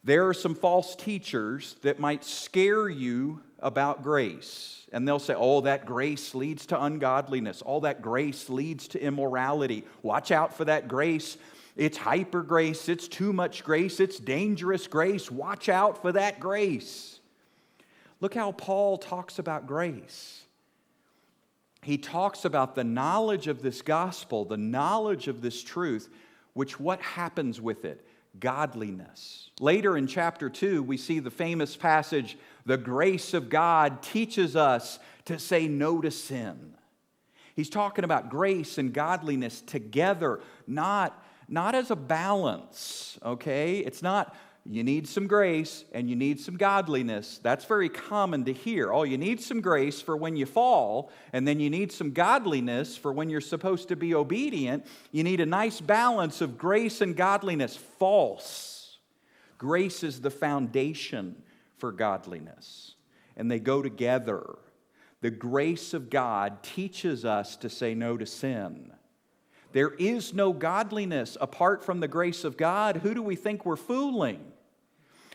There are some false teachers that might scare you about grace. And they'll say, oh, that grace leads to ungodliness. All that grace leads to immorality. Watch out for that grace. It's hyper grace. It's too much grace. It's dangerous grace. Watch out for that grace. Look how Paul talks about grace. He talks about the knowledge of this gospel, the knowledge of this truth, which what happens with it? Godliness. Later in chapter 2, we see the famous passage, the grace of God teaches us to say no to sin. He's talking about grace and godliness together, not as a balance, okay? It's not you need some grace and you need some godliness. That's very common to hear. Oh, you need some grace for when you fall, and then you need some godliness for when you're supposed to be obedient. You need a nice balance of grace and godliness. False. Grace is the foundation for godliness, and they go together. The grace of God teaches us to say no to sin. There is no godliness apart from the grace of God. Who do we think we're fooling?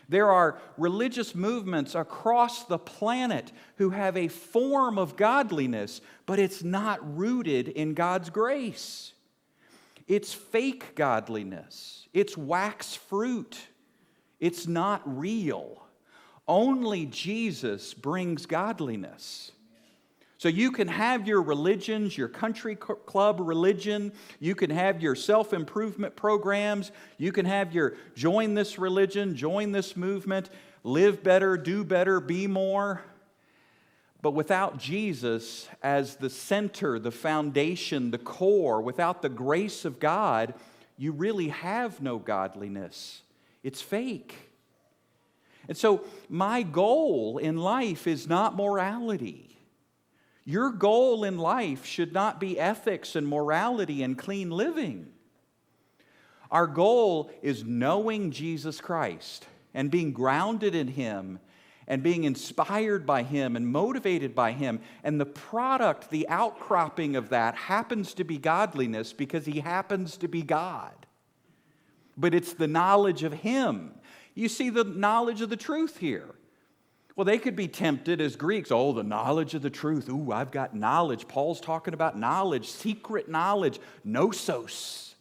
There are religious movements across the planet who have a form of godliness, but it's not rooted in God's grace. It's fake godliness. It's wax fruit. It's not real. Only Jesus brings godliness. So you can have your religions, your country club religion, you can have your self-improvement programs, you can have your join this religion, join this movement, live better, do better, be more. But without Jesus as the center, the foundation, the core, without the grace of God, you really have no godliness. It's fake. And so my goal in life is not morality. Your goal in life should not be ethics and morality and clean living. Our goal is knowing Jesus Christ and being grounded in Him and being inspired by Him and motivated by Him. And the product, the outcropping of that happens to be godliness because He happens to be God. But it's the knowledge of Him. You see the knowledge of the truth here. Well, they could be tempted as Greeks. Oh, the knowledge of the truth. Ooh, I've got knowledge. Paul's talking about knowledge, secret knowledge, gnosos.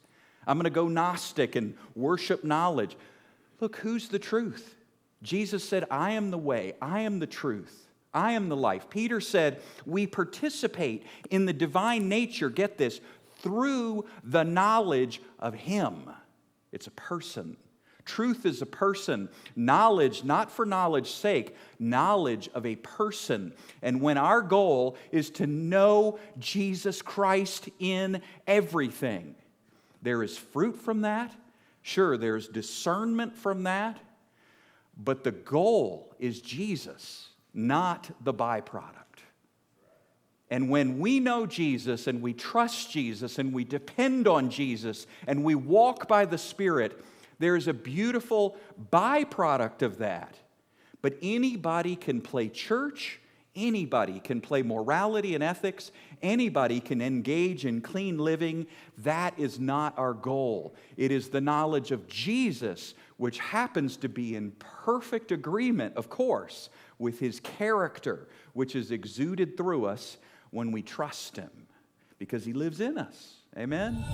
I'm going to go Gnostic and worship knowledge. Look, who's the truth? Jesus said, I am the way, I am the truth, I am the life. Peter said, we participate in the divine nature, get this, through the knowledge of Him. It's a person. Truth is a person. Knowledge, not for knowledge's sake, knowledge of a person. And when our goal is to know Jesus Christ in everything, there is fruit from that. Sure, there's discernment from that. But the goal is Jesus, not the byproduct. And when we know Jesus and we trust Jesus and we depend on Jesus and we walk by the Spirit, there's a beautiful byproduct of that. But anybody can play church, anybody can play morality and ethics, anybody can engage in clean living. That is not our goal. It is the knowledge of Jesus, which happens to be in perfect agreement, of course, with His character, which is exuded through us when we trust Him, because He lives in us. Amen?